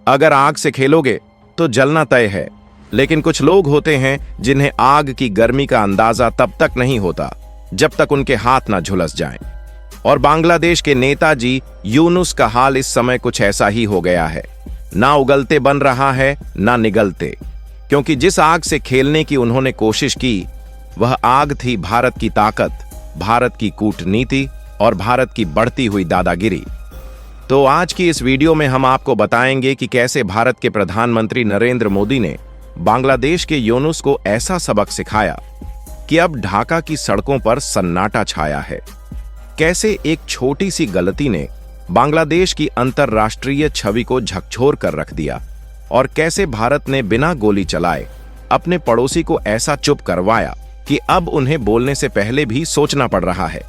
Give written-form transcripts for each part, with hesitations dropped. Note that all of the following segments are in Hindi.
अगर आग से खेलोगे तो जलना तय है। लेकिन कुछ लोग होते हैं जिन्हें आग की गर्मी का अंदाजा तब तक नहीं होता जब तक उनके हाथ ना झुलस जाएं। और बांग्लादेश के नेताजी यूनुस का हाल इस समय कुछ ऐसा ही हो गया है। ना उगलते बन रहा है ना निगलते, क्योंकि जिस आग से खेलने की उन्होंने कोशिश की वह आग थी भारत की ताकत, भारत की कूटनीति और भारत की बढ़ती हुई दादागिरी। तो आज की इस वीडियो में हम आपको बताएंगे कि कैसे भारत के प्रधानमंत्री नरेंद्र मोदी ने बांग्लादेश के यूनुस को ऐसा सबक सिखाया कि अब ढाका की सड़कों पर सन्नाटा छाया है। कैसे एक छोटी सी गलती ने बांग्लादेश की अंतर्राष्ट्रीय छवि को झकझोर कर रख दिया और कैसे भारत ने बिना गोली चलाए अपने पड़ोसी को ऐसा चुप करवाया कि अब उन्हें बोलने से पहले भी सोचना पड़ रहा है।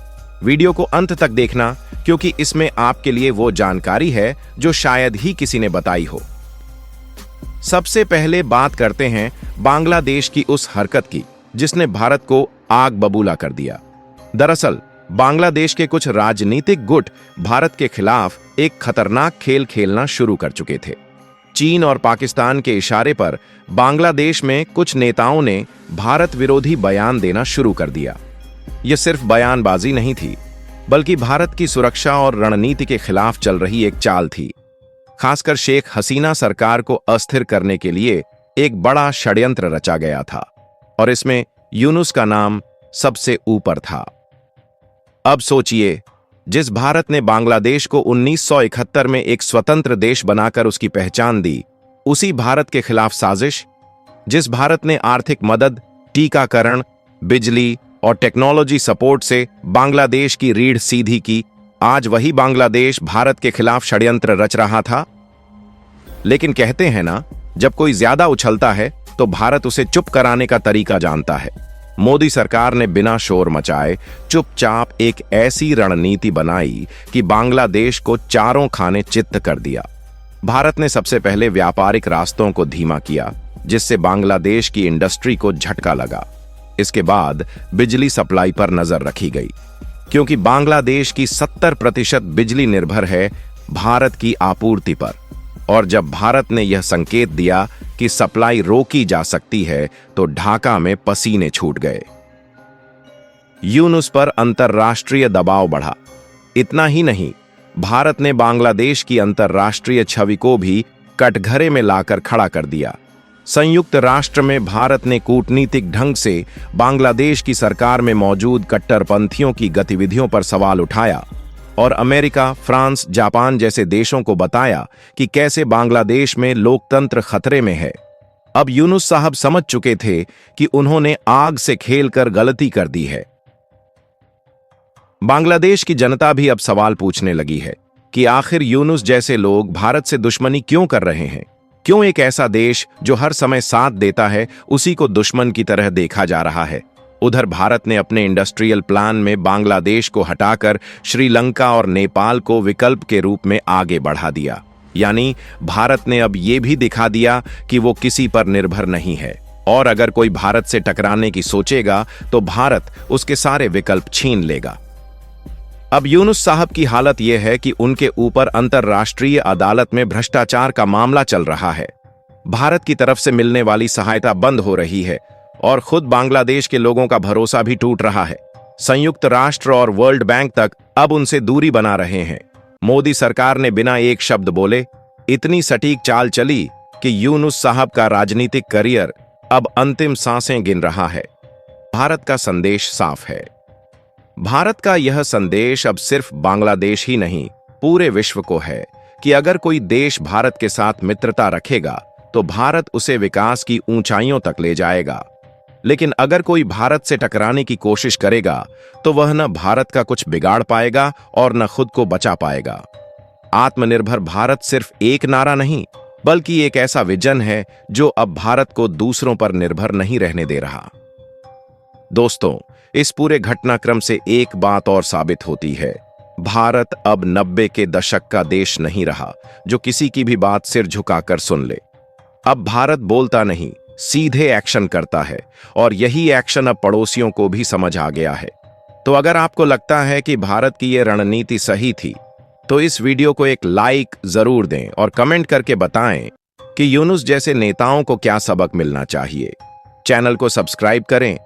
वीडियो को अंत तक देखना, क्योंकि इसमें आपके लिए वो जानकारी है जो शायद ही किसी ने बताई हो। सबसे पहले बात करते हैं बांग्लादेश की उस हरकत की जिसने भारत को आग बबूला कर दिया। दरअसल बांग्लादेश के कुछ राजनीतिक गुट भारत के खिलाफ एक खतरनाक खेल खेलना शुरू कर चुके थे। चीन और पाकिस्तान के इशारे पर बांग्लादेश में कुछ नेताओं ने भारत विरोधी बयान देना शुरू कर दिया। यह सिर्फ बयानबाजी नहीं थी, बल्कि भारत की सुरक्षा और रणनीति के खिलाफ चल रही एक चाल थी। खासकर शेख हसीना सरकार को अस्थिर करने के लिए एक बड़ा षड्यंत्र रचा गया था और इसमें यूनुस का नाम सबसे ऊपर था। अब सोचिए, जिस भारत ने बांग्लादेश को 1971 में एक स्वतंत्र देश बनाकर उसकी पहचान दी, उसी भारत के खिलाफ साजिश। जिस भारत ने आर्थिक मदद, टीकाकरण, बिजली और टेक्नोलॉजी सपोर्ट से बांग्लादेश की रीढ़ सीधी की, आज वही बांग्लादेश भारत के खिलाफ षड्यंत्र रच रहा था। लेकिन कहते हैं ना, जब कोई ज्यादा उछलता है तो भारत उसे चुप कराने का तरीका जानता है। मोदी सरकार ने बिना शोर मचाए चुपचाप एक ऐसी रणनीति बनाई कि बांग्लादेश को चारों खाने चित्त कर दिया। भारत ने सबसे पहले व्यापारिक रास्तों को धीमा किया, जिससे बांग्लादेश की इंडस्ट्री को झटका लगा। इसके बाद बिजली सप्लाई पर नजर रखी गई, क्योंकि बांग्लादेश की 70% बिजली निर्भर है भारत की आपूर्ति पर। और जब भारत ने यह संकेत दिया कि सप्लाई रोकी जा सकती है, तो ढाका में पसीने छूट गए। यूनुस पर अंतर्राष्ट्रीय दबाव बढ़ा। इतना ही नहीं, भारत ने बांग्लादेश की अंतर्राष्ट्रीय छवि को भी कटघरे में लाकर खड़ा कर दिया। संयुक्त राष्ट्र में भारत ने कूटनीतिक ढंग से बांग्लादेश की सरकार में मौजूद कट्टरपंथियों की गतिविधियों पर सवाल उठाया और अमेरिका, फ्रांस, जापान जैसे देशों को बताया कि कैसे बांग्लादेश में लोकतंत्र खतरे में है। अब यूनुस साहब समझ चुके थे कि उन्होंने आग से खेलकर गलती कर दी है। बांग्लादेश की जनता भी अब सवाल पूछने लगी है कि आखिर यूनुस जैसे लोग भारत से दुश्मनी क्यों कर रहे हैं। क्यों एक ऐसा देश जो हर समय साथ देता है, उसी को दुश्मन की तरह देखा जा रहा है। उधर भारत ने अपने इंडस्ट्रियल प्लान में बांग्लादेश को हटाकर श्रीलंका और नेपाल को विकल्प के रूप में आगे बढ़ा दिया। यानी भारत ने अब यह भी दिखा दिया कि वो किसी पर निर्भर नहीं है, और अगर कोई भारत से टकराने की सोचेगा तो भारत उसके सारे विकल्प छीन लेगा। अब यूनुस साहब की हालत यह है कि उनके ऊपर अंतर्राष्ट्रीय अदालत में भ्रष्टाचार का मामला चल रहा है। भारत की तरफ से मिलने वाली सहायता बंद हो रही है और खुद बांग्लादेश के लोगों का भरोसा भी टूट रहा है। संयुक्त राष्ट्र और वर्ल्ड बैंक तक अब उनसे दूरी बना रहे हैं। मोदी सरकार ने बिना एक शब्द बोले इतनी सटीक चाल चली कि यूनुस साहब का राजनीतिक करियर अब अंतिम सांसें गिन रहा है। भारत का संदेश साफ है। भारत का यह संदेश अब सिर्फ बांग्लादेश ही नहीं, पूरे विश्व को है कि अगर कोई देश भारत के साथ मित्रता रखेगा तो भारत उसे विकास की ऊंचाइयों तक ले जाएगा। लेकिन अगर कोई भारत से टकराने की कोशिश करेगा तो वह न भारत का कुछ बिगाड़ पाएगा और न खुद को बचा पाएगा। आत्मनिर्भर भारत सिर्फ एक नारा नहीं, बल्कि एक ऐसा विजन है जो अब भारत को दूसरों पर निर्भर नहीं रहने दे रहा। दोस्तों, इस पूरे घटनाक्रम से एक बात और साबित होती है, भारत अब 90 के दशक का देश नहीं रहा जो किसी की भी बात सिर झुकाकर सुन ले। अब भारत बोलता नहीं, सीधे एक्शन करता है, और यही एक्शन अब पड़ोसियों को भी समझ आ गया है। तो अगर आपको लगता है कि भारत की यह रणनीति सही थी, तो इस वीडियो को एक लाइक जरूर दें और कमेंट करके बताएं कि यूनुस जैसे नेताओं को क्या सबक मिलना चाहिए। चैनल को सब्सक्राइब करें